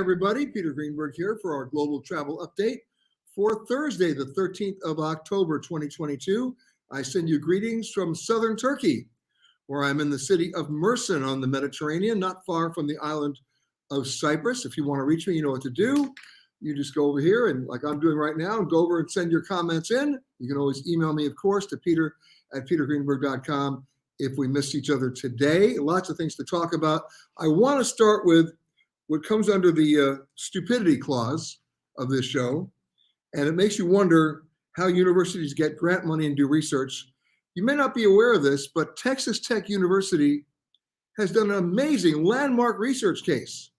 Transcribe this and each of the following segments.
everybody. Peter Greenberg here for our global travel update for Thursday, the 13th of October, 2022. I send you greetings from southern Turkey, where I'm in the city of Mersin on the Mediterranean, not far from the island of Cyprus. If you want to reach me, you know what to do. You just go over here and, like I'm doing right now, go over and send your comments in. You can always email me, of course, to peter@petergreenberg.com if we missed each other today. Lots of things to talk about. I want to start with what comes under the stupidity clause of this show, and it makes you wonder how universities get grant money and do research. You may not be aware of this, but Texas Tech University has done an amazing landmark research case,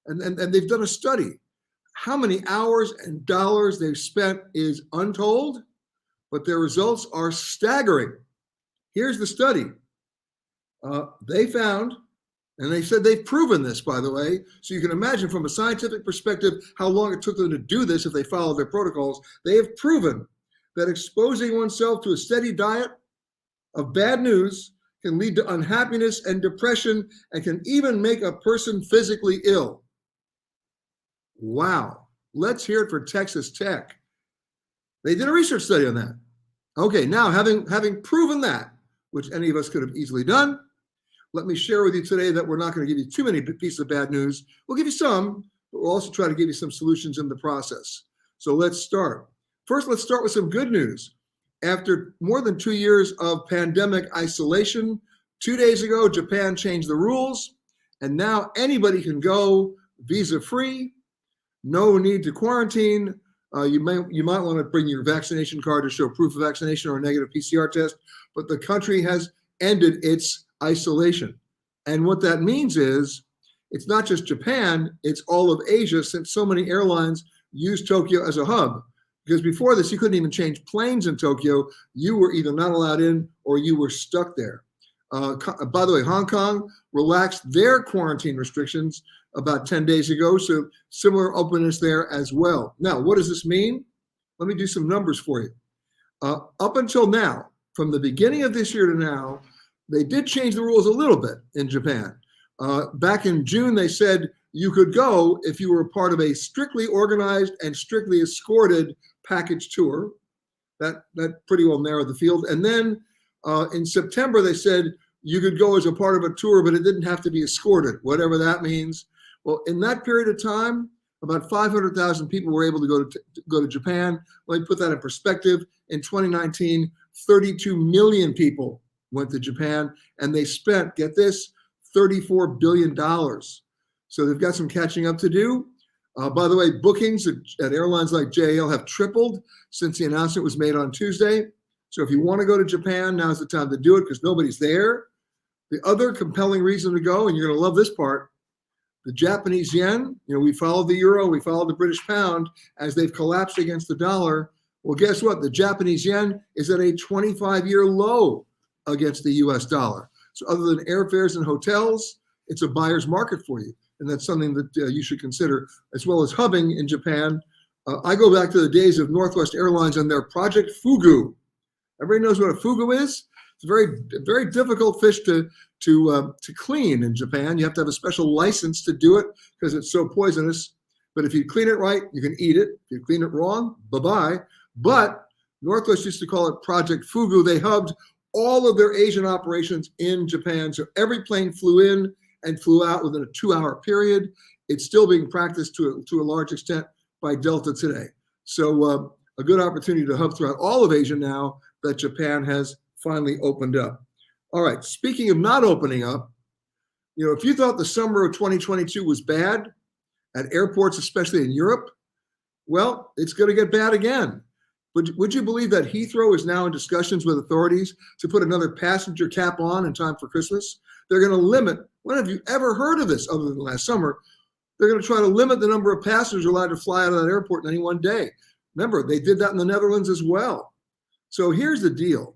and they've done a study. How many hours and dollars they've spent is untold, but their results are staggering. Here's the study. They found, and they said they've proven this, by the way, so you can imagine from a scientific perspective how long it took them to do this if they followed their protocols. They have proven that exposing oneself to a steady diet of bad news can lead to unhappiness and depression and can even make a person physically ill. Wow. Let's hear it for Texas Tech. They did a research study on that. Okay, now having proven that, which any of us could have easily done, let me share with you today that we're not going to give you too many pieces of bad news. We'll give you some, but we'll also try to give you some solutions in the process. So let's start. First, let's start with some good news. After more than 2 years of pandemic isolation, 2 days ago, Japan changed the rules, and now anybody can go visa-free, no need to quarantine. You might want to bring your vaccination card to show proof of vaccination or a negative PCR test, but the country has ended its isolation. And what that means is it's not just Japan, it's all of Asia, since so many airlines use Tokyo as a hub. Because before this, you couldn't even change planes in Tokyo. You were either not allowed in or you were stuck there. By the way, Hong Kong relaxed their quarantine restrictions about 10 days ago, so similar openness there as well. Now, what does this mean? Let me do some numbers for you. Up until now, from the beginning of this year to now, they did change the rules a little bit in Japan. Back in June, they said you could go if you were part of a strictly organized and strictly escorted package tour. That pretty well narrowed the field. And then in September, they said you could go as a part of a tour, but it didn't have to be escorted, whatever that means. Well, in that period of time, about 500,000 people were able to go to Japan. Let me put that in perspective. In 2019, 32 million people went to Japan, and they spent, get this, $34 billion. So they've got some catching up to do. By the way, bookings at airlines like JAL have tripled since the announcement was made on Tuesday. So if you want to go to Japan, now's the time to do it because nobody's there. The other compelling reason to go, and you're going to love this part, the Japanese yen, we followed the euro, we followed the British pound as they've collapsed against the dollar. Well, guess what? The Japanese yen is at a 25-year low against the US dollar. So other than airfares and hotels, it's a buyer's market for you. And that's something that you should consider, as well as hubbing in Japan. I go back to the days of Northwest Airlines and their Project Fugu. Everybody knows what a fugu is? It's a very difficult fish to clean in Japan. You have to have a special license to do it because it's so poisonous. But if you clean it right, you can eat it. If you clean it wrong, bye-bye. But Northwest used to call it Project Fugu. They hubbed all of their Asian operations in Japan. So every plane flew in and flew out within a 2-hour period. It's still being practiced to a large extent by Delta today. So a good opportunity to hub throughout all of Asia now that Japan has finally opened up. All right, speaking of not opening up, if you thought the summer of 2022 was bad at airports, especially in Europe, well, it's going to get bad again. Would you believe that Heathrow is now in discussions with authorities to put another passenger cap on in time for Christmas? They're going to limit, when have you ever heard of this other than last summer? They're going to try to limit the number of passengers allowed to fly out of that airport in any one day. Remember, they did that in the Netherlands as well. So here's the deal.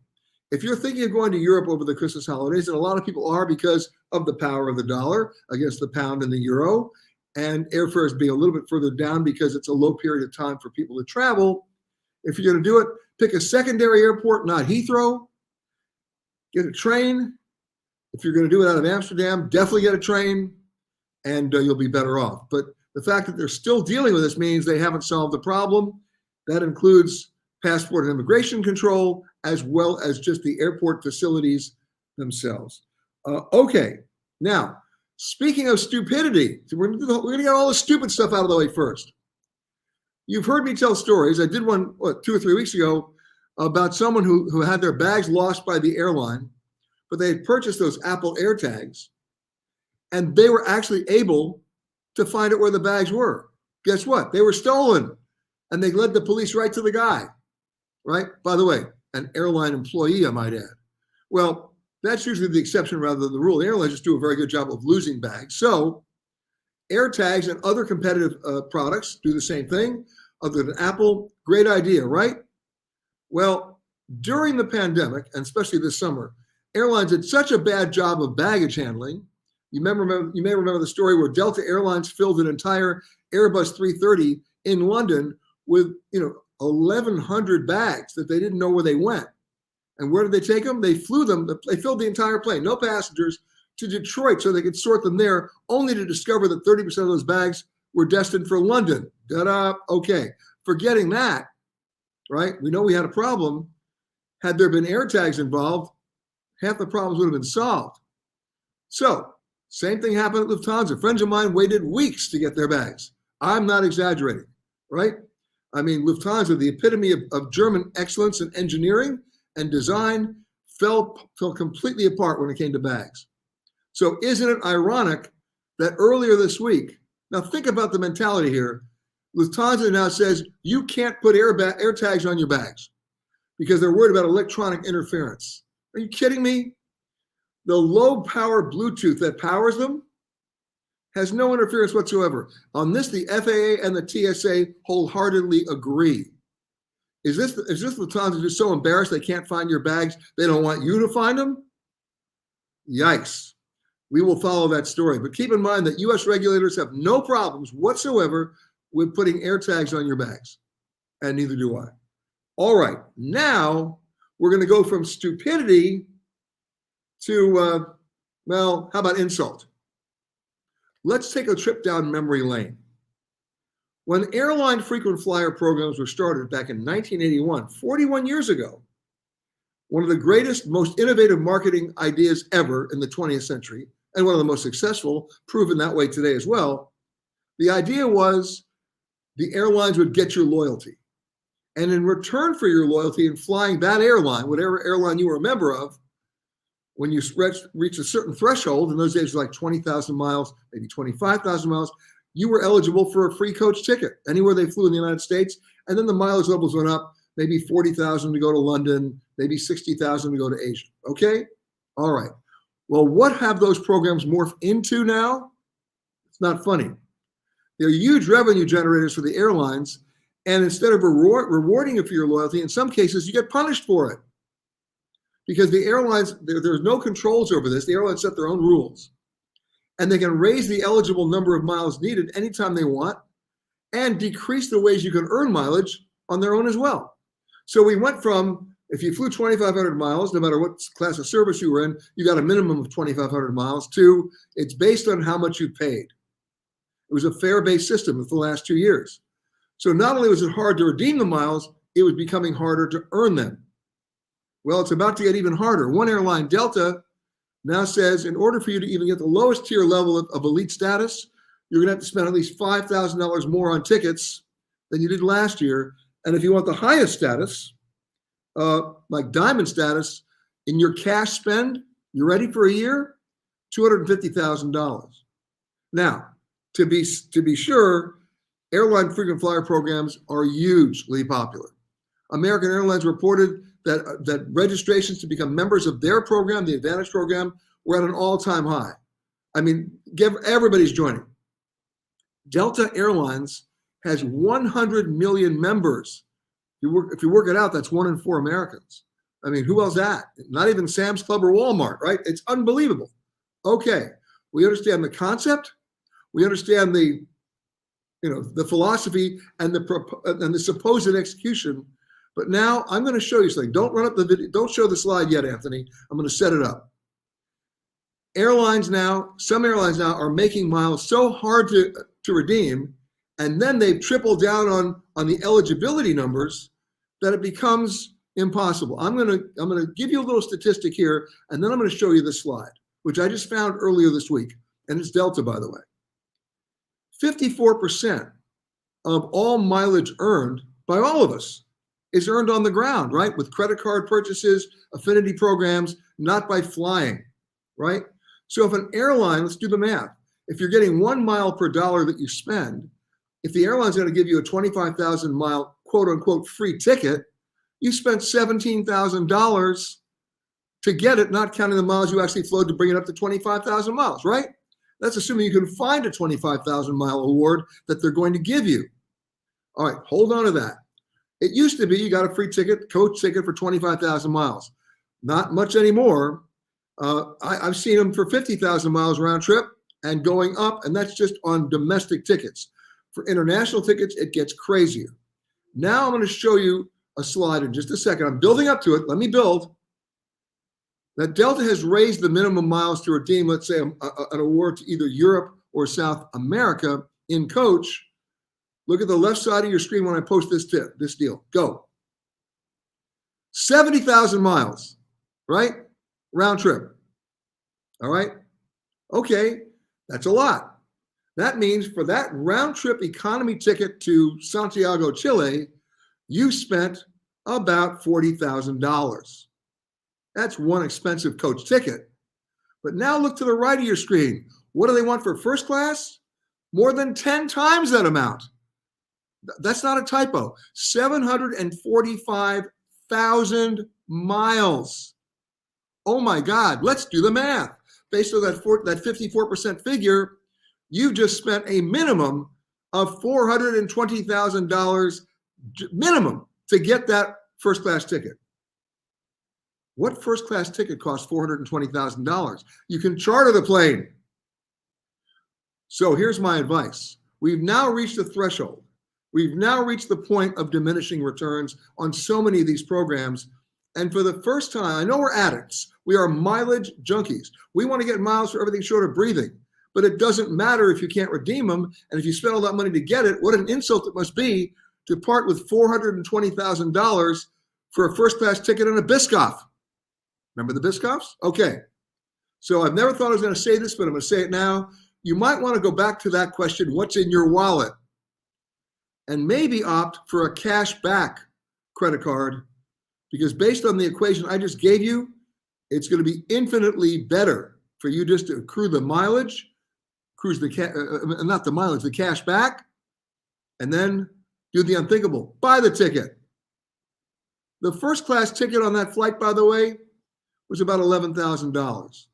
If you're thinking of going to Europe over the Christmas holidays, and a lot of people are because of the power of the dollar against the pound and the euro, and airfares being a little bit further down because it's a low period of time for people to travel, if you're going to do it, pick a secondary airport, not Heathrow. Get a train. If you're going to do it out of Amsterdam, definitely get a train, and you'll be better off. But The fact that they're still dealing with this means they haven't solved the problem. That includes passport and immigration control, as well as just the airport facilities themselves. Okay, now, speaking of stupidity, we're going to get all the stupid stuff out of the way first. You've heard me tell stories. I did one, 2 or 3 weeks ago about someone who had their bags lost by the airline, but they had purchased those Apple AirTags, and they were actually able to find out where the bags were. Guess what? They were stolen, and they led the police right to the guy, right? By the way, an airline employee, I might add. Well, that's usually the exception rather than the rule. The airlines just do a very good job of losing bags. So AirTags and other competitive products do the same thing, other than Apple. Great idea, right? Well, during the pandemic, and especially this summer, airlines did such a bad job of baggage handling. You may remember the story where Delta Airlines filled an entire Airbus 330 in London with 1,100 bags that they didn't know where they went. And where did they take them? They flew them. They filled the entire plane, no passengers, to Detroit so they could sort them there, only to discover that 30% of those bags were destined for London. Da-da. Okay. Forgetting that, right? We know we had a problem. Had there been AirTags involved, half the problems would have been solved. So, same thing happened at Lufthansa. Friends of mine waited weeks to get their bags. I'm not exaggerating, right? I mean, Lufthansa, the epitome of German excellence in engineering and design, fell completely apart when it came to bags. So isn't it ironic that earlier this week, now think about the mentality here, Lufthansa now says you can't put AirTags on your bags because they're worried about electronic interference. Are you kidding me? The low power Bluetooth that powers them has no interference whatsoever. On this, the FAA and the TSA wholeheartedly agree. Is this Lufthansa just so embarrassed they can't find your bags, they don't want you to find them? Yikes. We will follow that story. But keep in mind that US regulators have no problems whatsoever with putting AirTags on your bags. And neither do I. All right. Now we're going to go from stupidity to, how about insult? Let's take a trip down memory lane. When airline frequent flyer programs were started back in 1981, 41 years ago, one of the greatest, most innovative marketing ideas ever in the 20th century, and one of the most successful, proven that way today as well, the idea was the airlines would get your loyalty. And in return for your loyalty in flying that airline, whatever airline you were a member of, when you reach a certain threshold, in those days like 20,000 miles, maybe 25,000 miles, you were eligible for a free coach ticket anywhere they flew in the United States. And then the mileage levels went up, maybe 40,000 to go to London, maybe 60,000 to go to Asia. Okay? All right. Well, what have those programs morphed into now? It's not funny. They're huge revenue generators for the airlines. And instead of rewarding you for your loyalty, in some cases, you get punished for it. Because the airlines, there's no controls over this. The airlines set their own rules. And they can raise the eligible number of miles needed anytime they want and decrease the ways you can earn mileage on their own as well. So we went from, if you flew 2,500 miles, no matter what class of service you were in, you got a minimum of 2,500 miles, to it's based on how much you paid. It was a fare-based system for the last 2 years. So not only was it hard to redeem the miles, it was becoming harder to earn them. Well, it's about to get even harder. One airline, Delta, now says in order for you to even get the lowest tier level of elite status, you're going to have to spend at least $5,000 more on tickets than you did last year. And if you want the highest status, like diamond status, in your cash spend, you ready for a year? $250,000. Now, to be sure, airline frequent flyer programs are hugely popular. American Airlines reported that registrations to become members of their program, the Advantage program, were at an all-time high. I mean, everybody's joining. Delta Airlines has 100 million members. If you work it out, that's 1 in 4 Americans. I mean, who else that? Not even Sam's Club or Walmart, right? It's unbelievable. Okay, we understand the concept. We understand the philosophy and the supposed execution. But now I'm going to show you something. Don't run up the video. Don't show the slide yet, Anthony. I'm going to set it up. Some airlines now are making miles so hard to to redeem, and then they've tripled down on the eligibility numbers, that it becomes impossible. I'm gonna give you a little statistic here, and then I'm gonna show you this slide, which I just found earlier this week, and it's Delta, by the way. 54% of all mileage earned by all of us is earned on the ground, right? With credit card purchases, affinity programs, not by flying, right? So if an airline, let's do the math. If you're getting 1 mile per dollar that you spend, if the airline's going to give you a 25,000 mile quote unquote free ticket, you spent $17,000 to get it, not counting the miles you actually flowed to bring it up to 25,000 miles, right? That's assuming you can find a 25,000 mile award that they're going to give you. All right, hold on to that. It used to be you got a free ticket, coach ticket for 25,000 miles. Not much anymore. I've seen them for 50,000 miles round trip and going up, and that's just on domestic tickets. For international tickets, it gets crazier. Now I'm going to show you a slide in just a second. I'm building up to it. Let me build. That Delta has raised the minimum miles to redeem, let's say, an award to either Europe or South America in coach. Look at the left side of your screen when I post this deal. Go. 70,000 miles, right? Round trip. All right. Okay. That's a lot. That means for that round trip economy ticket to Santiago, Chile, you spent about $40,000. That's one expensive coach ticket. But now look to the right of your screen. What do they want for first class? More than 10 times that amount. That's not a typo. 745,000 miles. Oh my God, let's do the math. Based on that 54% figure, you just spent a minimum of $420,000 minimum to get that first class ticket. What first class ticket costs $420,000? You can charter the plane. So here's my advice. We've now reached a threshold. We've now reached the point of diminishing returns on so many of these programs. And for the first time, I know we're addicts. We are mileage junkies. We want to get miles for everything short of breathing. But it doesn't matter if you can't redeem them. And if you spend all that money to get it, what an insult it must be to part with $420,000 for a first class ticket on a Biscoff. Remember the Biscoffs? Okay. So I've never thought I was going to say this, but I'm going to say it now. You might want to go back to that question, what's in your wallet? And maybe opt for a cash back credit card, because based on the equation I just gave you, it's going to be infinitely better for you just to accrue the mileage, not the mileage, the cash back, and then do the unthinkable, buy the ticket. The first class ticket on that flight, by the way, was about $11,000,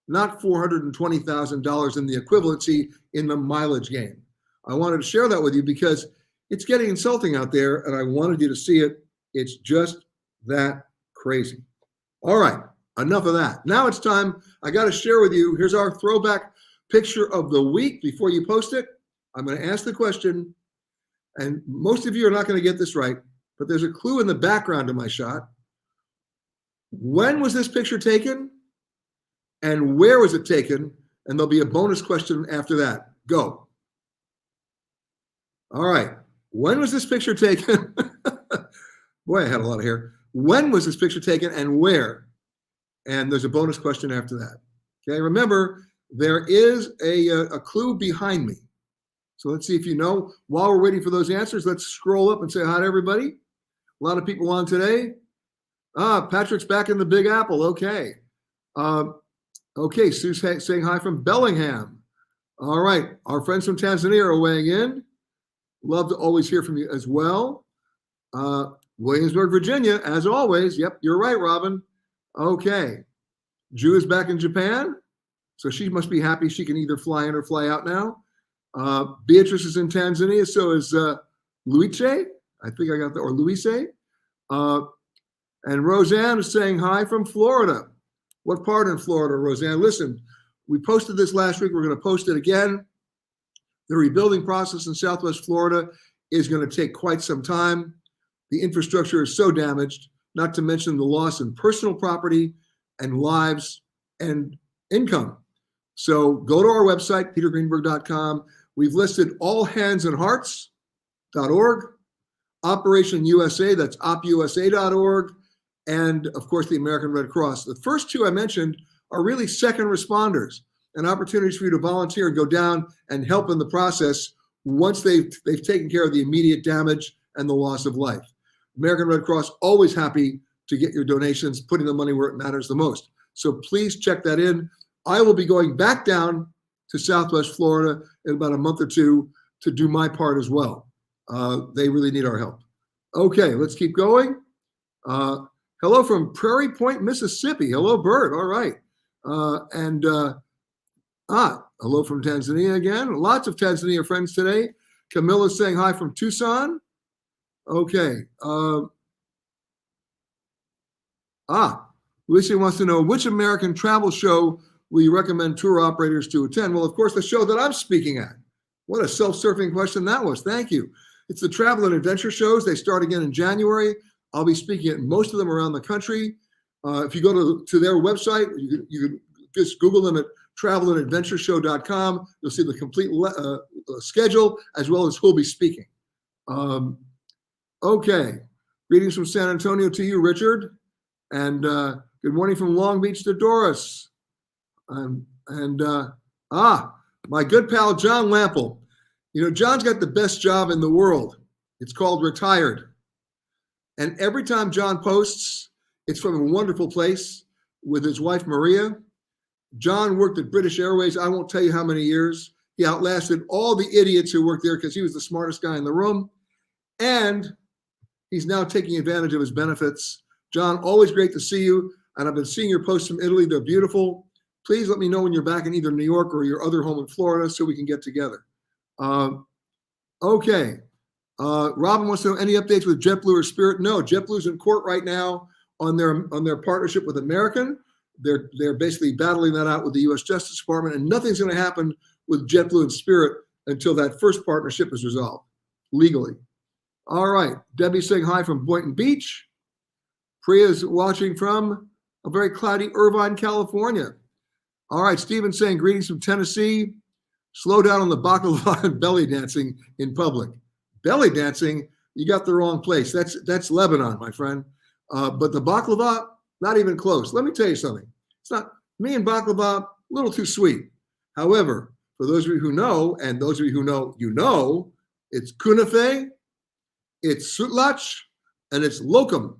not $420,000 in the equivalency in the mileage game. I wanted to share that with you because it's getting insulting out there, and I wanted you to see it. It's just that crazy. All right, enough of that. Now it's time. I got to share with you. Here's our throwback picture of the week. Before you post it, I'm going to ask the question, and most of you are not going to get this right, but there's a clue in the background of my shot. When was this picture taken? And where was it taken? And there'll be a bonus question after that. Go. All right. When was this picture taken? Boy, I had a lot of hair. When was this picture taken and where? And there's a bonus question after that. Okay, remember, there is a clue behind me. So let's see if you know. While we're waiting for those answers, let's scroll up and say hi to everybody. A lot of people on today. Patrick's back in the Big Apple. Okay. Okay, Sue's saying hi from Bellingham. All right, our friends from Tanzania are weighing in. Love to always hear from you as well. Williamsburg, Virginia, as always. Yep, you're right, Robin. Okay. Ju is back in Japan, so she must be happy she can either fly in or fly out now. Beatrice is in Tanzania, so is Luice. I think I got that, or Luise. And Roseanne is saying hi from Florida. What part in Florida, Roseanne? Listen, we posted this last week. We're going to post it again. The rebuilding process in Southwest Florida is going to take quite some time. The infrastructure is so damaged, not to mention the loss in personal property and lives and income. So go to our website, petergreenberg.com. We've listed allhandsandhearts.org, Operation USA, that's opusa.org, and of course the American Red Cross. The first two I mentioned are really second responders and opportunities for you to volunteer and go down and help in the process once they've taken care of the immediate damage and the loss of life. American Red Cross, always happy to get your donations, putting the money where it matters the most. So please check that in. I will be going back down to Southwest Florida in about a month or two to do my part as well. They really need our help. Okay, let's keep going. Hello from Prairie Point, Mississippi. Hello, Bert. All right. Hello from Tanzania again. Lots of Tanzania friends today. Camilla's saying hi from Tucson. Okay. Lucy wants to know, which American travel show will you recommend tour operators to attend? Well, of course, the show that I'm speaking at. What a self-serving question that was. Thank you. It's the travel and adventure shows. They start again in January. I'll be speaking at most of them around the country. If you go to their website, you can just Google them at travelandadventureshow.com. You'll see the complete schedule as well as who'll be speaking. Okay. Greetings from San Antonio to you, Richard. And good morning from Long Beach to Doris. My good pal, John Lample. You know, John's got the best job in the world. It's called retired. And every time John posts, it's from a wonderful place with his wife, Maria. John worked at British Airways. I won't tell you how many years. He outlasted all the idiots who worked there because he was the smartest guy in the room. And he's now taking advantage of his benefits. John, always great to see you. And I've been seeing your posts from Italy. They're beautiful. Please let me know when you're back in either New York or your other home in Florida so we can get together. Okay. Robin wants to know, any updates with JetBlue or Spirit? No, JetBlue's in court right now on their partnership with American. They're basically battling that out with the U.S. Justice Department, and nothing's going to happen with JetBlue and Spirit until that first partnership is resolved legally. All right. Debbie's saying hi from Boynton Beach. Priya's watching from a very cloudy Irvine, California. All right. Stephen's saying greetings from Tennessee. Slow down on the baklava and belly dancing in public. Belly dancing, you got the wrong place. That's Lebanon, my friend. But the baklava, not even close. Let me tell you something. It's not, me and baklava, a little too sweet. However, for those of you who know, and those of you who know, you know, it's kunafe, it's sutlach, and it's lokum.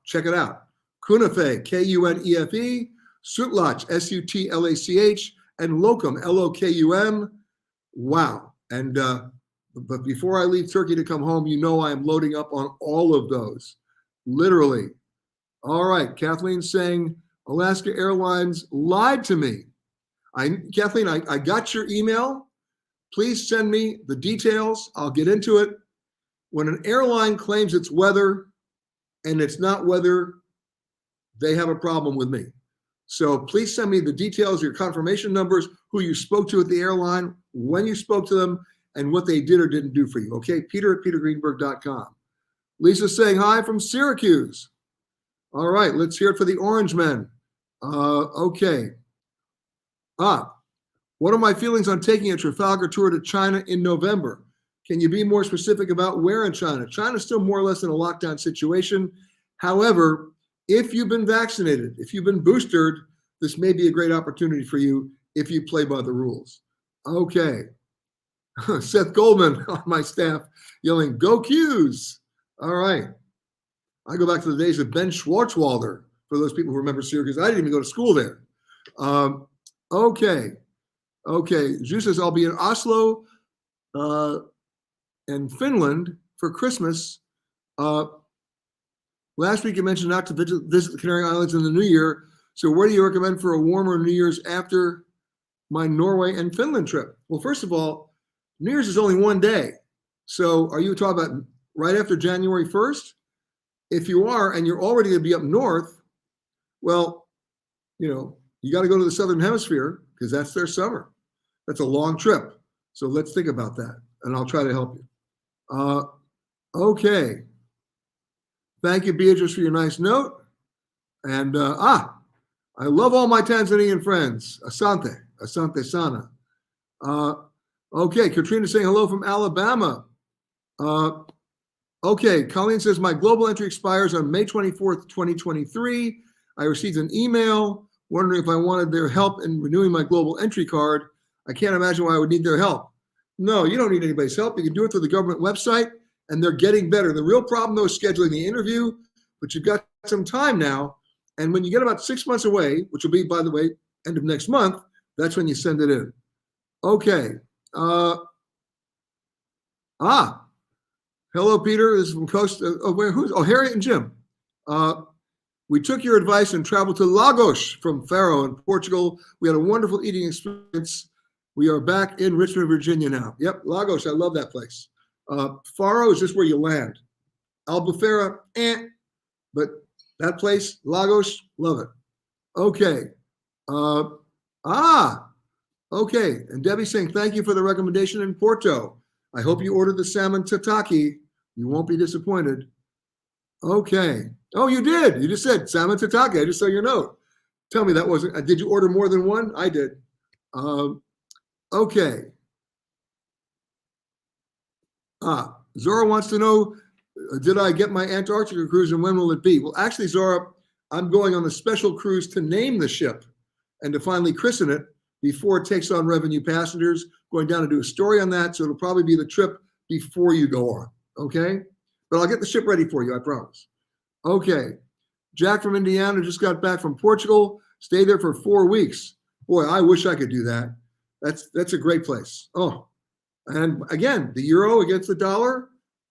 Check it out. Kunafe, Kunefe, sutlach, Sutlach, and lokum, Lokum. Wow. And but before I leave Turkey to come home, you know I am loading up on all of those, literally. All right, Kathleen's saying Alaska Airlines lied to me. Kathleen, I got your email. Please send me the details. I'll get into it. When an airline claims it's weather and it's not weather, they have a problem with me. So please send me the details, your confirmation numbers, who you spoke to at the airline, when you spoke to them, and what they did or didn't do for you. Okay, Peter@petergreenberg.com. Lisa's saying hi from Syracuse. All right, let's hear it for the Orange Men. Okay. What are my feelings on taking a Trafalgar tour to China in November? Can you be more specific about where in China? China's still more or less in a lockdown situation. However, if you've been vaccinated, if you've been boosted, this may be a great opportunity for you if you play by the rules. Okay. Seth Goldman on my staff yelling, "Go Qs." All right. I go back to the days of Ben Schwartzwalder, for those people who remember Syracuse. I didn't even go to school there. Okay. Zeus says, I'll be in Oslo and Finland for Christmas. Last week you mentioned not to visit the Canary Islands in the New Year. So where do you recommend for a warmer New Year's after my Norway and Finland trip? Well, first of all, New Year's is only one day. So are you talking about right after January 1st? If you are, and you're already going to be up north, well, you got to go to the Southern Hemisphere because that's their summer. That's a long trip. So let's think about that, and I'll try to help you. Okay. Thank you, Beatrice, for your nice note. And I love all my Tanzanian friends. Asante sana. Okay, Katrina saying hello from Alabama. Okay, Colleen says my global entry expires on May 24th, 2023. I received an email wondering if I wanted their help in renewing my global entry card. I can't imagine why I would need their help. No, you don't need anybody's help. You can do it through the government website, and they're getting better. The real problem, though, is scheduling the interview, but you've got some time now. And when you get about 6 months away, which will be, by the way, end of next month, that's when you send it in. Okay. Hello, Peter. This is from Coast. Harriet and Jim. We took your advice and traveled to Lagos from Faro in Portugal. We had a wonderful eating experience. We are back in Richmond, Virginia now. Yep, Lagos. I love that place. Faro is just where you land. Albufeira, but that place, Lagos, love it. Okay. Okay. And Debbie's saying, thank you for the recommendation in Porto. I hope you ordered the salmon tataki. You won't be disappointed. Okay. Oh, you did. You just said salmon tataki. I just saw your note. Tell me that wasn't, did you order more than one? I did. Okay. Zora wants to know, did I get my Antarctica cruise and when will it be? Well, actually, Zora, I'm going on a special cruise to name the ship and to finally christen it before it takes on revenue passengers. Going down to do a story on that, so it'll probably be the trip before you go on, okay? But I'll get the ship ready for you, I promise. Okay, Jack from Indiana just got back from Portugal, stayed there for 4 weeks. Boy, I wish I could do that. That's a great place. Oh, and again, the euro against the dollar,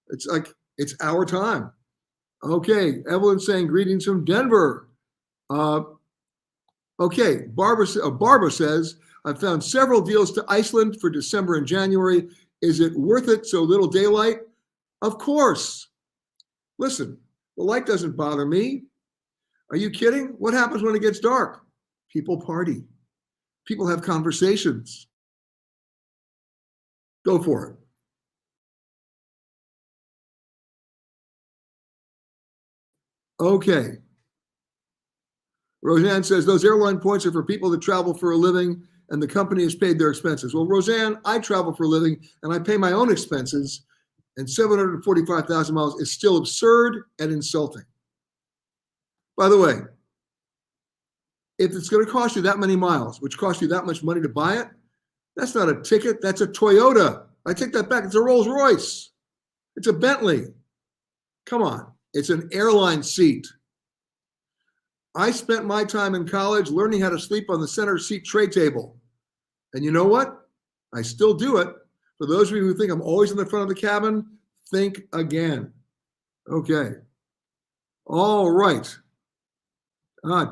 it's like, it's our time. Okay, Evelyn saying greetings from Denver. Okay, Barbara says, I found several deals to Iceland for December and January. Is it worth it so little daylight? Of course. Listen, the light doesn't bother me. Are you kidding? What happens when it gets dark? People party. People have conversations. Go for it. Okay. Roseanne says those airline points are for people that travel for a living and the company has paid their expenses. Well, Roseanne, I travel for a living and I pay my own expenses, and 745,000 miles is still absurd and insulting. By the way, if it's going to cost you that many miles, which costs you that much money to buy it, that's not a ticket, that's a Toyota. I take that back, it's a Rolls Royce. It's a Bentley. Come on, it's an airline seat. I spent my time in college learning how to sleep on the center seat tray table. And you know what? I still do it. For those of you who think I'm always in the front of the cabin, think again. Okay. All right.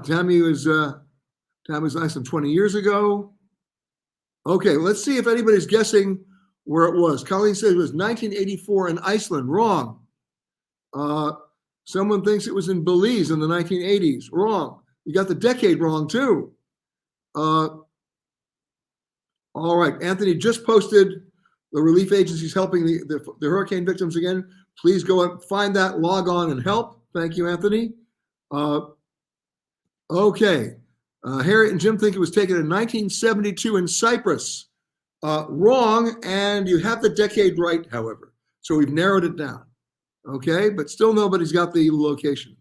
Tammy was nice than 20 years ago. Okay, let's see if anybody's guessing where it was. Colleen said it was 1984 in Iceland. Wrong. Someone thinks it was in Belize in the 1980s. Wrong. You got the decade wrong too. All right. Anthony just posted the relief agencies helping the hurricane victims again. Please go and find that, log on and help. Thank you, Anthony. Okay. Harriet and Jim think it was taken in 1972 in Cyprus. Wrong. And you have the decade right, however. So we've narrowed it down. Okay, but still nobody's got the location.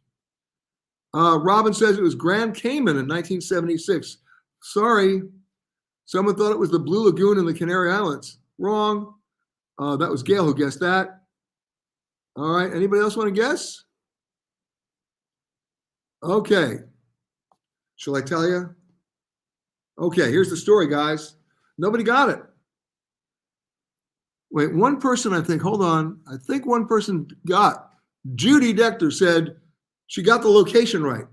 Robin says it was Grand Cayman in 1976. Sorry, someone thought it was the Blue Lagoon in the Canary Islands. Wrong. That was Gail who guessed that. All right, anybody else want to guess? Okay, shall I tell you? Okay, here's the story, guys. Nobody got it. Wait, one person, I think, hold on. I think one person got. Judy Dector said she got the location right,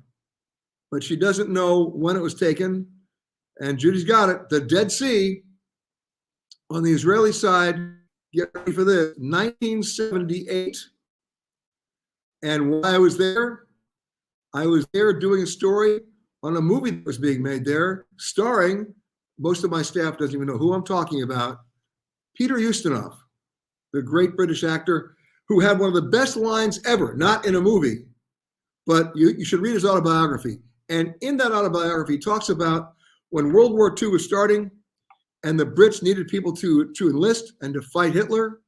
but she doesn't know when it was taken. And Judy's got it. The Dead Sea on the Israeli side, get ready for this, 1978. And while I was there doing a story on a movie that was being made there, starring, most of my staff doesn't even know who I'm talking about, Peter Ustinov, the great British actor who had one of the best lines ever, not in a movie, but you should read his autobiography. And in that autobiography, he talks about when World War II was starting, and the Brits needed people to enlist and to fight Hitler,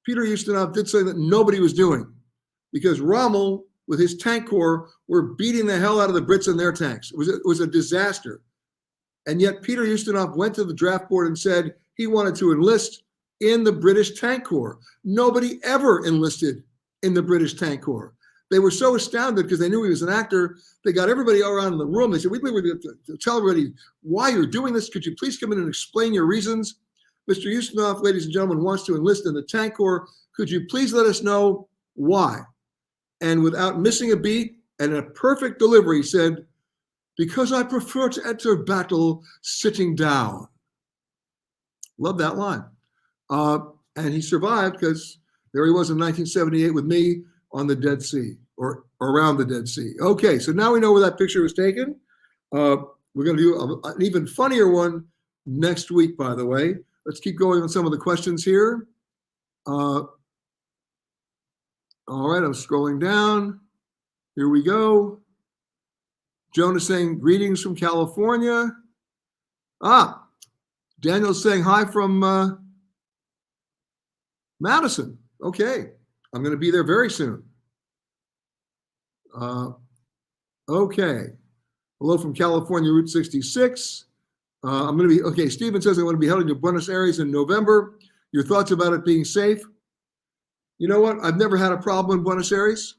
Peter Ustinov did something that nobody was doing, because Rommel, with his tank corps, were beating the hell out of the Brits in their tanks. It was a disaster. And yet Peter Ustinov went to the draft board and said he wanted to enlist in the British tank corps. Nobody ever enlisted in the British tank corps. They were so astounded because they knew he was an actor. They got everybody around in the room. They said, we to tell everybody why you're doing this. Could you please come in and explain your reasons? Mr. Ustinov, ladies and gentlemen, wants to enlist in the tank corps. Could you please let us know why? And without missing a beat and a perfect delivery, he said, because I prefer to enter battle sitting down. Love that line. And he survived because there he was in 1978 with me on the Dead Sea, or around the Dead Sea. Okay, so now we know where that picture was taken. We're going to do an even funnier one next week, by the way. Let's keep going on some of the questions here. All right, I'm scrolling down. Here we go. Joan is saying, greetings from California. Daniel's saying hi from Madison. Okay, I'm going to be there very soon. Okay. Hello from California, Route 66. I'm going to be, okay, Stephen says I want to be heading to Buenos Aires in November. Your thoughts about it being safe? You know what? I've never had a problem in Buenos Aires.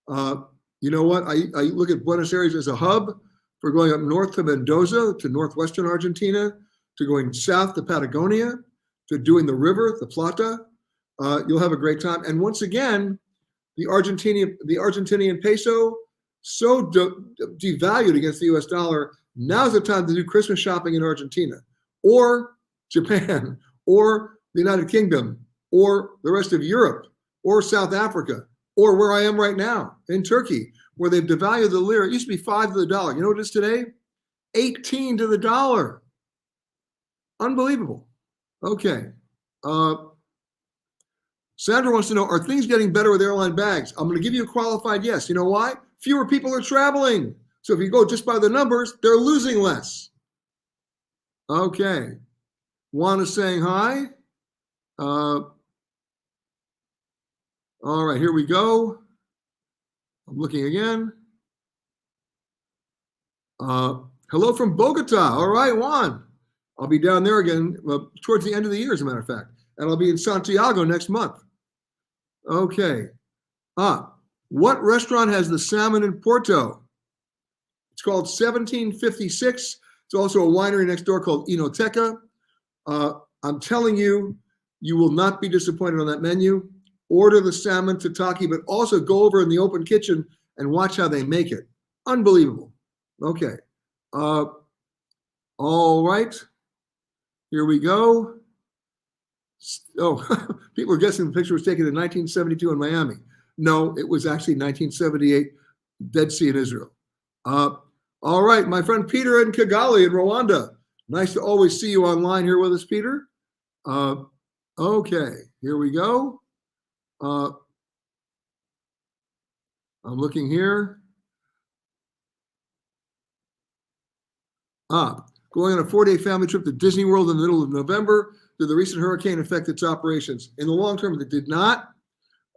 You know what? I look at Buenos Aires as a hub for going up north to Mendoza, to northwestern Argentina, to going south to Patagonia, to doing the river, the Plata. You'll have a great time. And once again, the Argentinian peso so devalued against the US dollar. Now's the time to do Christmas shopping in Argentina, or Japan, or the United Kingdom, or the rest of Europe, or South Africa, or where I am right now in Turkey, where they've devalued the lira. It used to be 5 to the dollar. You know what it is today? 18 to the dollar. Unbelievable. Okay. Sandra wants to know, are things getting better with airline bags? I'm going to give you a qualified yes. You know why? Fewer people are traveling. So if you go just by the numbers, they're losing less. Okay. Juan is saying hi. All right, here we go. I'm looking again. Hello from Bogota. All right, Juan. I'll be down there again towards the end of the year, as a matter of fact. And I'll be in Santiago next month. Okay. What restaurant has the salmon in Porto? It's called 1756. It's also a winery next door called Enoteca. I'm telling you, you will not be disappointed on that menu. Order the salmon tataki, but also go over in the open kitchen and watch how they make it. Unbelievable. Okay. All right. Here we go. Oh, people are guessing the picture was taken in 1972 in Miami. No, it was actually 1978, Dead Sea in Israel. All right, my friend Peter in Kigali in Rwanda. Nice to always see you online here with us, Peter. Okay, here we go. I'm looking here. Going on a 4-day family trip to Disney World in the middle of November. Did the recent hurricane affect its operations? In the long term, it did not.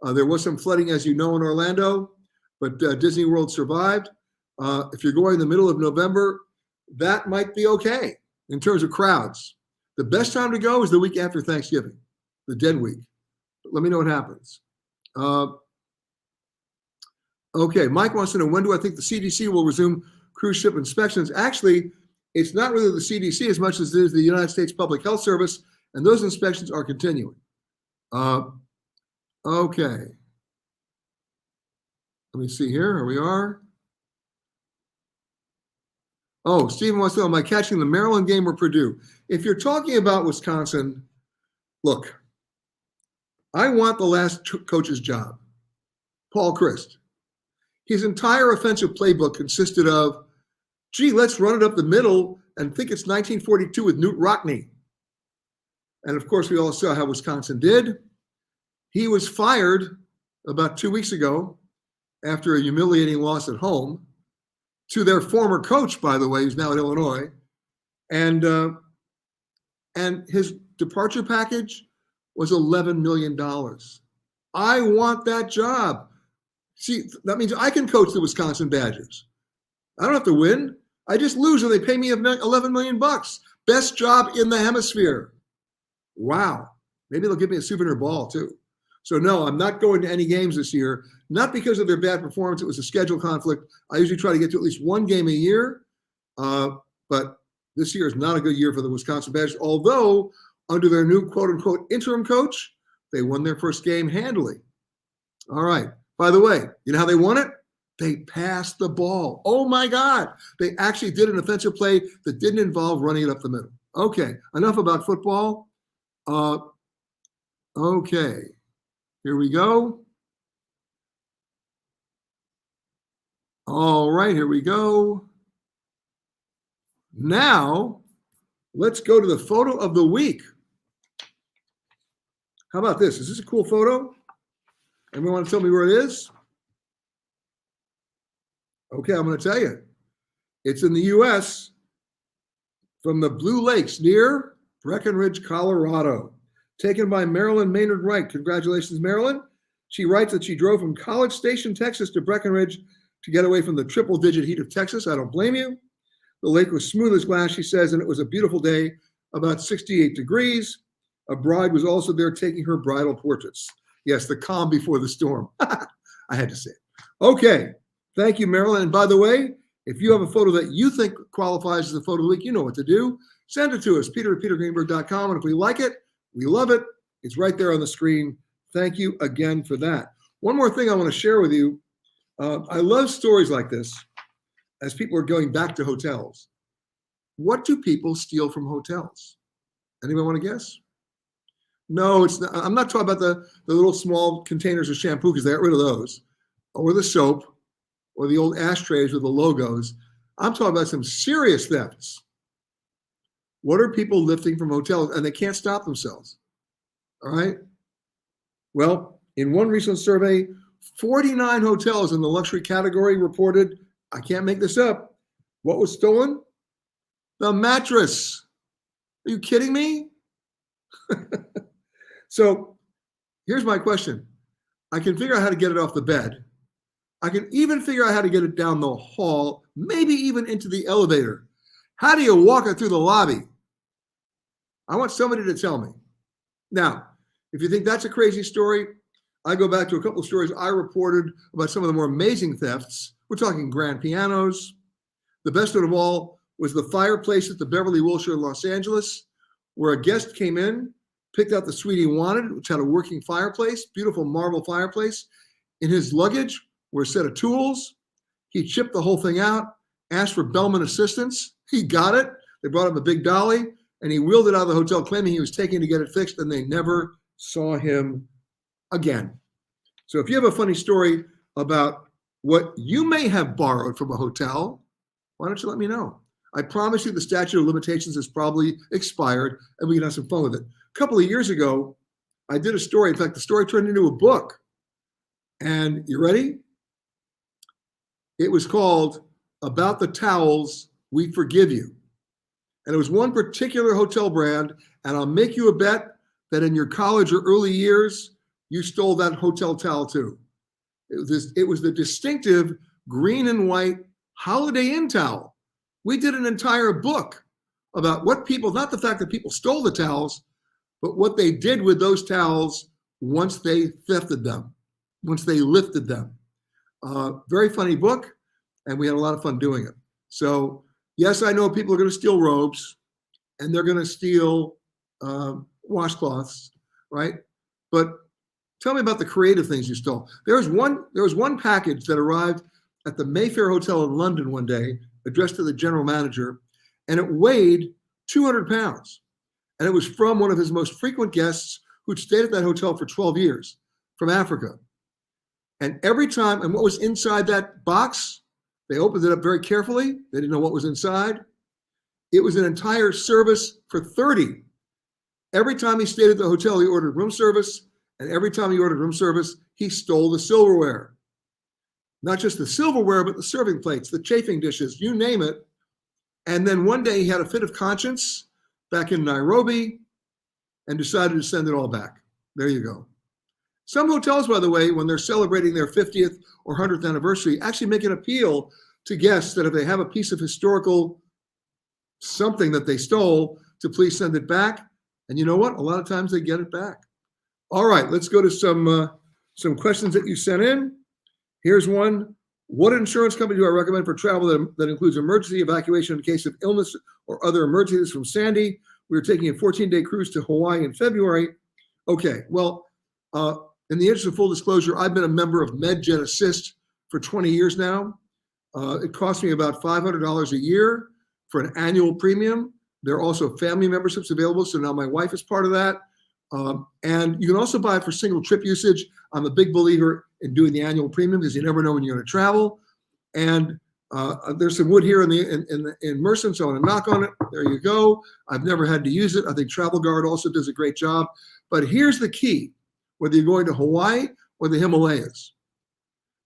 There was some flooding, as you know, in Orlando, but Disney World survived. If you're going in the middle of November, that might be okay in terms of crowds. The best time to go is the week after Thanksgiving, the dead week. But let me know what happens. Okay, Mike wants to know, when do I think the CDC will resume cruise ship inspections? Actually, it's not really the CDC as much as it is the United States Public Health Service, and those inspections are continuing. Okay. Let me see here. Here we are. Oh, Stephen wants to know, am I catching the Maryland game or Purdue? If you're talking about Wisconsin, look, I want the last coach's job, Paul Chryst. His entire offensive playbook consisted of, gee, let's run it up the middle and think it's 1942 with Newt Rockne. And of course, we all saw how Wisconsin did. He was fired about 2 weeks ago after a humiliating loss at home to their former coach, by the way, who's now at Illinois. And and his departure package was $11 million. I want that job. See, that means I can coach the Wisconsin Badgers. I don't have to win. I just lose and they pay me $11 million. Best job in the hemisphere. Wow. Maybe they'll give me a souvenir ball too. So no, I'm not going to any games this year, not because of their bad performance. It was a schedule conflict. I usually try to get to at least one game a year, but this year is not a good year for the Wisconsin Badgers, although under their new quote-unquote interim coach, they won their first game handily. All right. By the way, you know how they won it? They passed the ball. Oh, my God. They actually did an offensive play that didn't involve running it up the middle. Okay. Enough about football. Okay. Here we go. All right. Here we go. Now, let's go to the photo of the week. How about this? Is this a cool photo? Anyone want to tell me where it is? Okay, I'm going to tell you. It's in the U.S. from the Blue Lakes near Breckenridge, Colorado. Taken by Marilyn Maynard Wright. Congratulations, Marilyn. She writes that she drove from College Station, Texas to Breckenridge to get away from the triple-digit heat of Texas. I don't blame you. The lake was smooth as glass, she says, and it was a beautiful day, about 68 degrees. A bride was also there taking her bridal portraits. Yes, the calm before the storm. I had to say it. Okay. Thank you, Marilyn. And by the way, if you have a photo that you think qualifies as a photo of the week, you know what to do. Send it to us, peter@petergreenberg.com. And if we like it, we love it. It's right there on the screen. Thank you again for that. One more thing I want to share with you. I love stories like this as people are going back to hotels. What do people steal from hotels? Anyone want to guess? No, it's not. I'm not talking about the little small containers of shampoo because they got rid of those, or the soap, or the old ashtrays with the logos. I'm talking about some serious thefts. What are people lifting from hotels and they can't stop themselves? All right. Well, in one recent survey, 49 hotels in the luxury category reported, I can't make this up, what was stolen? The mattress. Are you kidding me? So here's my question. I can figure out how to get it off the bed. I can even figure out how to get it down the hall, maybe even into the elevator. How do you walk it through the lobby? I want somebody to tell me. Now, if you think that's a crazy story, I go back to a couple of stories I reported about some of the more amazing thefts. We're talking grand pianos. The best one of all was the fireplace at the Beverly Wilshire in Los Angeles, where a guest came in, picked out the suite he wanted, which had a working fireplace, beautiful marble fireplace. In his luggage were a set of tools. He chipped the whole thing out, asked for bellman assistance. He got it. They brought him a big dolly, and he wheeled it out of the hotel, claiming he was taking to get it fixed, and they never saw him again. So if you have a funny story about what you may have borrowed from a hotel, why don't you let me know? I promise you the statute of limitations has probably expired, and we can have some fun with it. A couple of years ago, I did a story. In fact, the story turned into a book. And you ready? It was called About the Towels We Forgive You. And it was one particular hotel brand. And I'll make you a bet that in your college or early years, you stole that hotel towel too. It was the distinctive green and white Holiday Inn towel. We did an entire book about what people, not the fact that people stole the towels, but what they did with those towels once they thefted them, once they lifted them. Very funny book, and we had a lot of fun doing it. So, yes, I know people are going to steal robes, and they're going to steal washcloths, right? But tell me about the creative things you stole. There was one package that arrived at the Mayfair Hotel in London one day, addressed to the general manager, and it weighed 200 pounds. And it was from one of his most frequent guests who'd stayed at that hotel for 12 years from Africa. And every time, and what was inside that box, they opened it up very carefully. They didn't know what was inside. It was an entire service for 30. Every time he stayed at the hotel, he ordered room service. And every time he ordered room service, he stole the silverware. Not just the silverware, but the serving plates, the chafing dishes, you name it. And then one day he had a fit of conscience back in Nairobi and decided to send it all back. There you go. Some hotels, by the way, when they're celebrating their 50th or 100th anniversary, actually make an appeal to guests that if they have a piece of historical something that they stole, to please send it back. And you know what? A lot of times they get it back. All right, let's go to some questions that you sent in. Here's one. What insurance company do I recommend for travel that includes emergency evacuation in case of illness or other emergencies from Sandy? We were taking a 14-day cruise to Hawaii in February. Okay, well, in the interest of full disclosure, I've been a member of MedJet Assist for 20 years now. It costs me about $500 a year for an annual premium. There are also family memberships available, so now my wife is part of that. And you can also buy it for single trip usage. I'm a big believer in doing the annual premium because you never know when you're going to travel. And there's some wood here in Mersin, so I'm going to knock on it. There you go. I've never had to use it. I think Travel Guard also does a great job. But here's the key, whether you're going to Hawaii or the Himalayas.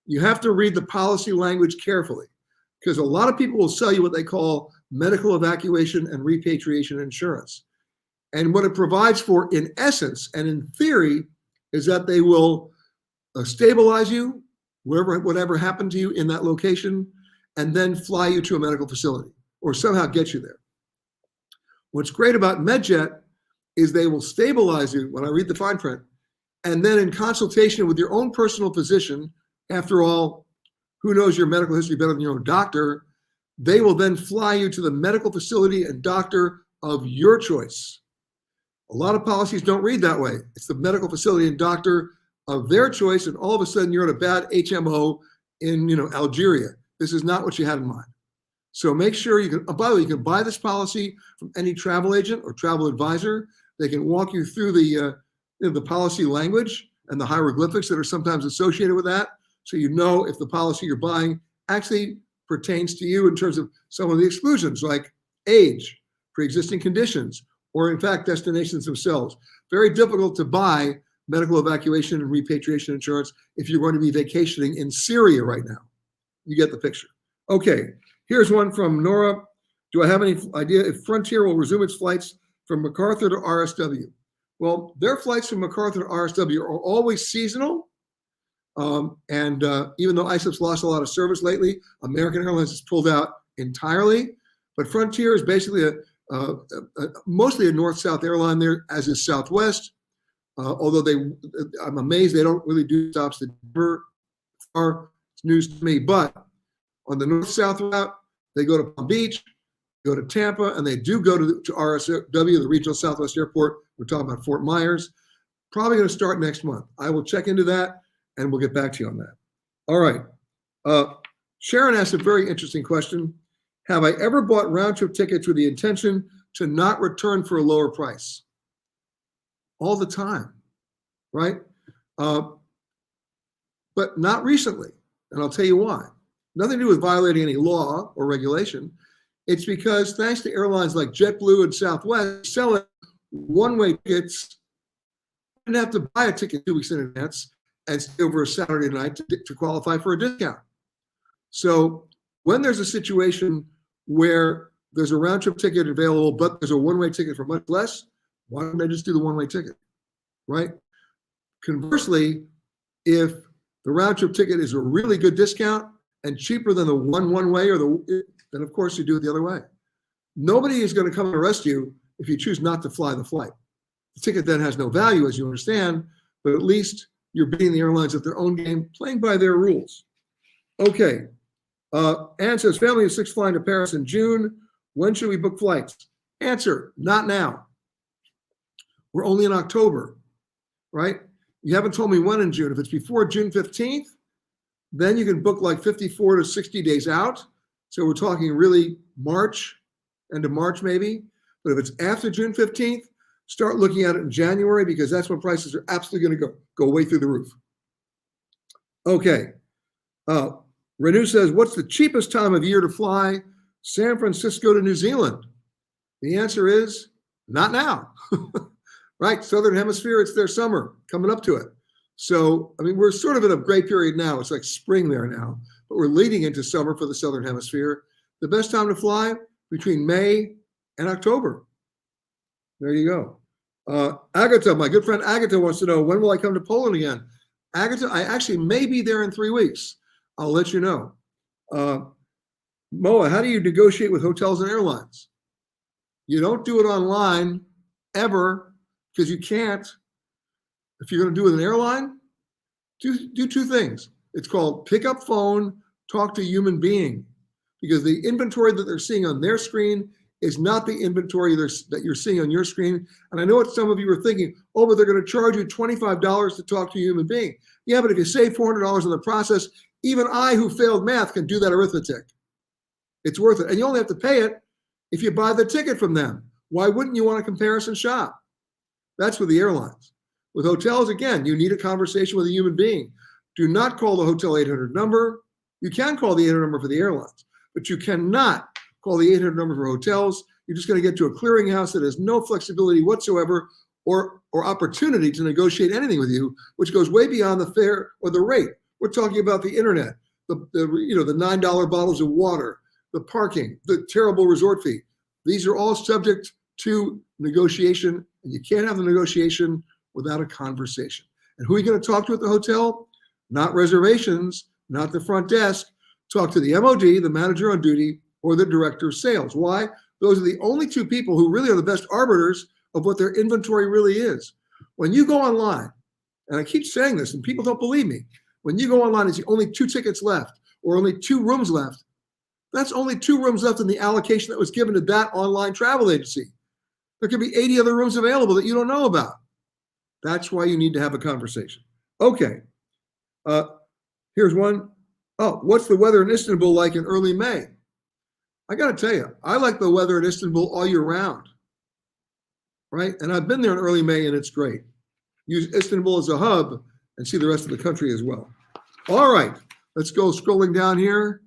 You have to read the policy language carefully because a lot of people will sell you what they call medical evacuation and repatriation insurance. And what it provides for, in essence and in theory, is that they will stabilize you, whatever happened to you in that location, and then fly you to a medical facility or somehow get you there. What's great about MedJet is they will stabilize you, when I read the fine print, and then in consultation with your own personal physician, after all, who knows your medical history better than your own doctor, they will then fly you to the medical facility and doctor of your choice. A lot of policies don't read that way. It's the medical facility and doctor of their choice, and all of a sudden you're at a bad HMO in Algeria. This is not what you had in mind. So make sure you can, by the way, you can buy this policy from any travel agent or travel advisor. They can walk you through the policy language and the hieroglyphics that are sometimes associated with that, so you know if the policy you're buying actually pertains to you in terms of some of the exclusions like age, pre-existing conditions, or in fact, destinations themselves. Very difficult to buy medical evacuation and repatriation insurance if you're going to be vacationing in Syria right now. You get the picture. Okay, here's one from Nora. Do I have any idea if Frontier will resume its flights from MacArthur to RSW? Well, their flights from MacArthur to RSW are always seasonal. Even though ISIP's lost a lot of service lately, American Airlines has pulled out entirely. But Frontier is basically mostly a north-south airline there, as is Southwest. Although I'm amazed they don't really do stops that are news to me. But on the north-south route, they go to Palm Beach, go to Tampa, and they do go to RSW, the regional Southwest airport. We're talking about Fort Myers. Probably going to start next month. I will check into that, and we'll get back to you on that. All right. Sharon asked a very interesting question. Have I ever bought round-trip tickets with the intention to not return for a lower price? All the time, right? But not recently, and I'll tell you why. Nothing to do with violating any law or regulation. It's because thanks to airlines like JetBlue and Southwest selling one-way tickets, you didn't have to buy a ticket 2 weeks in advance and stay over a Saturday night to qualify for a discount. So when there's a situation where there's a round-trip ticket available, but there's a one-way ticket for much less, why don't I just do the one-way ticket, right? Conversely, if the round-trip ticket is a really good discount and cheaper than the one-way, then of course you do it the other way. Nobody is going to come and arrest you if you choose not to fly the flight. The ticket then has no value, as you understand, but at least you're beating the airlines at their own game, playing by their rules. Okay. Anne says, family of 6 flying to Paris in June. When should we book flights? Answer, not now. We're only in October, right? You haven't told me when in June. If it's before June 15th, then you can book like 54 to 60 days out. So we're talking really March, end of March maybe. But if it's after June 15th, start looking at it in January because that's when prices are absolutely going to go way through the roof. Okay. Renu says, what's the cheapest time of year to fly San Francisco to New Zealand? The answer is not now, right? Southern Hemisphere, it's their summer coming up to it. So, I mean, we're sort of in a gray period now. It's like spring there now, but we're leading into summer for the Southern Hemisphere. The best time to fly between May and October. There you go. Agatha, my good friend Agatha wants to know, when will I come to Poland again? Agatha, I actually may be there in 3 weeks. I'll let you know. Moa, how do you negotiate with hotels and airlines? You don't do it online ever, because you can't. If you're going to do it with an airline, do 2 things. It's called pick up phone, talk to a human being, because the inventory that they're seeing on their screen is not the inventory that you're seeing on your screen. And I know what some of you are thinking, oh, but they're going to charge you $25 to talk to a human being. Yeah, but if you save $400 in the process, even I, who failed math, can do that arithmetic. It's worth it. And you only have to pay it if you buy the ticket from them. Why wouldn't you want a comparison shop? That's with the airlines. With hotels, again, you need a conversation with a human being. Do not call the Hotel 800 number. You can call the 800 number for the airlines, but you cannot call the 800 number for hotels. You're just going to get to a clearinghouse that has no flexibility whatsoever or opportunity to negotiate anything with you, which goes way beyond the fare or the rate. We're talking about the internet, the $9 bottles of water, the parking, the terrible resort fee. These are all subject to negotiation, and you can't have the negotiation without a conversation. And who are you going to talk to at the hotel? Not reservations, not the front desk. Talk to the MOD, the manager on duty, or the director of sales. Why? Those are the only 2 people who really are the best arbiters of what their inventory really is. When you go online, and I keep saying this and people don't believe me, when you go online and see only 2 tickets left or only 2 rooms left, that's only 2 rooms left in the allocation that was given to that online travel agency. There could be 80 other rooms available that you don't know about. That's why you need to have a conversation. Okay. Here's one. Oh, what's the weather in Istanbul like in early May? I got to tell you, I like the weather in Istanbul all year round, right? And I've been there in early May, and it's great. Use Istanbul as a hub and see the rest of the country as well. All right, let's go scrolling down here.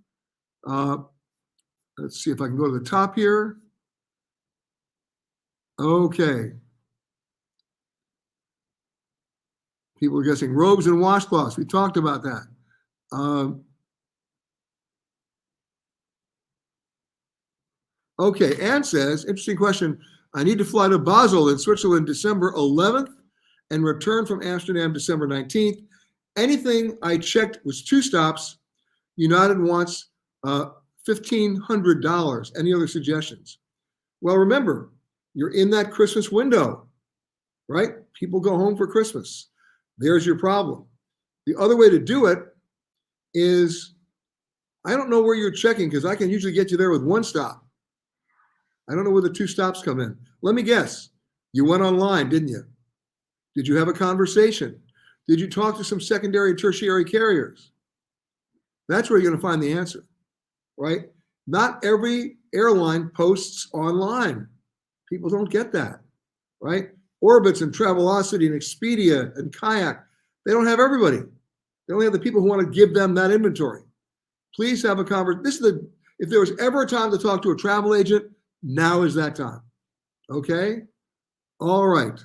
Let's see if I can go to the top here. Okay. People are guessing robes and washcloths. We talked about that. Okay, Anne says, interesting question. I need to fly to Basel in Switzerland December 11th and return from Amsterdam December 19th. Anything I checked was 2 stops. United wants $1,500. Any other suggestions? Well, remember, you're in that Christmas window, right? People go home for Christmas. There's your problem. The other way to do it is, I don't know where you're checking, because I can usually get you there with 1 stop. I don't know where the 2 stops come in. Let me guess. You went online, didn't you? Did you have a conversation? Did you talk to some secondary and tertiary carriers? That's where you're going to find the answer, right? Not every airline posts online. People don't get that, right? Orbitz and Travelocity and Expedia and Kayak, they don't have everybody. They only have the people who want to give them that inventory. Please have a conversation. If there was ever a time to talk to a travel agent, now is that time. Okay? All right.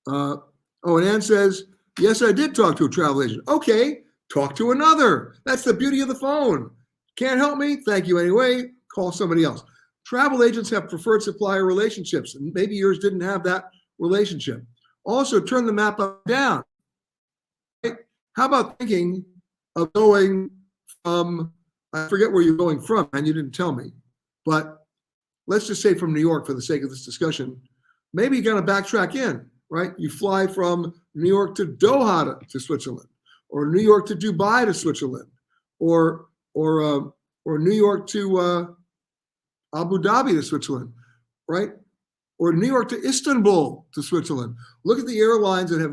And Ann says, yes, I did talk to a travel agent. Okay, talk to another. That's the beauty of the phone. Can't help me? Thank you anyway. Call somebody else. Travel agents have preferred supplier relationships, and maybe yours didn't have that relationship. Also, turn the map up down. Right? How about thinking of going from, I forget where you're going from, and you didn't tell me, but let's just say from New York for the sake of this discussion. Maybe you're going to backtrack in, right? You fly from New York to Doha to Switzerland, or New York to Dubai to Switzerland, or New York to Abu Dhabi to Switzerland, right? Or New York to Istanbul to Switzerland. Look at the airlines that have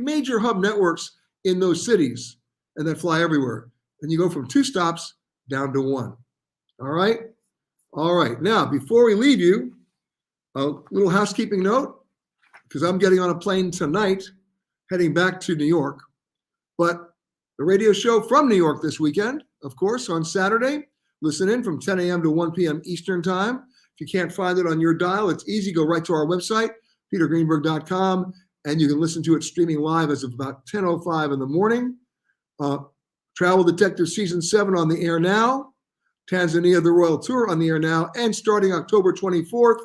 major hub networks in those cities and that fly everywhere. And you go from 2 stops down to 1. All right? All right. Now, before we leave you, a little housekeeping note, because I'm getting on a plane tonight, heading back to New York. But the radio show from New York this weekend, of course, on Saturday. Listen in from 10 a.m. to 1 p.m. Eastern time. If you can't find it on your dial, it's easy. Go right to our website, petergreenberg.com, and you can listen to it streaming live as of about 10:05 in the morning. Travel Detective Season 7 on the air now. Tanzania, the Royal Tour on the air now. And starting October 24th,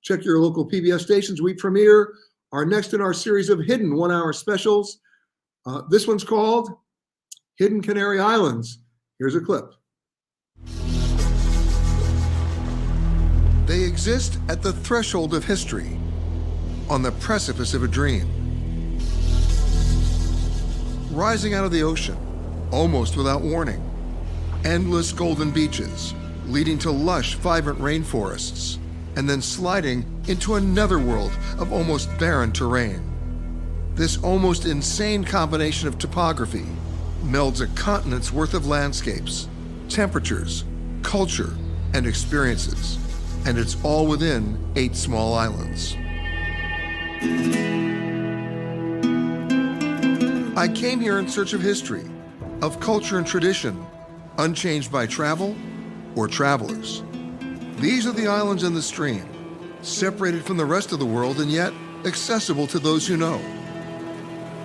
Check your local PBS stations. We premiere our next in our series of hidden 1-hour specials. This one's called Hidden Canary Islands. Here's a clip. They exist at the threshold of history, on the precipice of a dream. Rising out of the ocean, almost without warning. Endless golden beaches, leading to lush, vibrant rainforests, and then sliding into another world of almost barren terrain. This almost insane combination of topography melds a continent's worth of landscapes, temperatures, culture, and experiences. And it's all within 8 small islands. I came here in search of history, of culture and tradition, unchanged by travel or travelers. These are the islands in the stream, separated from the rest of the world and yet accessible to those who know.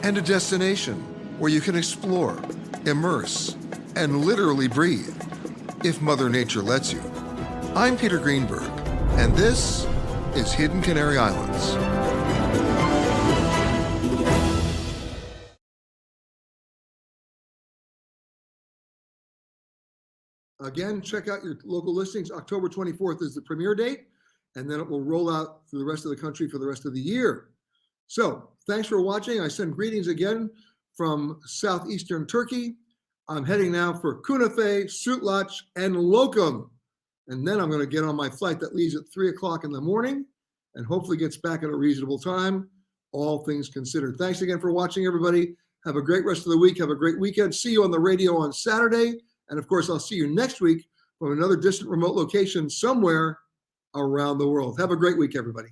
And a destination where you can explore, immerse, and literally breathe, if Mother Nature lets you. I'm Peter Greenberg, and this is Hidden Canary Islands. Again, check out your local listings. October 24th is the premiere date, and then it will roll out through the rest of the country for the rest of the year. So, thanks for watching. I send greetings again from southeastern Turkey. I'm heading now for Kunefe, Sütlaç, and Lokum. And then I'm going to get on my flight that leaves at 3 o'clock in the morning and hopefully gets back at a reasonable time, all things considered. Thanks again for watching, everybody. Have a great rest of the week. Have a great weekend. See you on the radio on Saturday. And of course, I'll see you next week from another distant remote location somewhere around the world. Have a great week, everybody.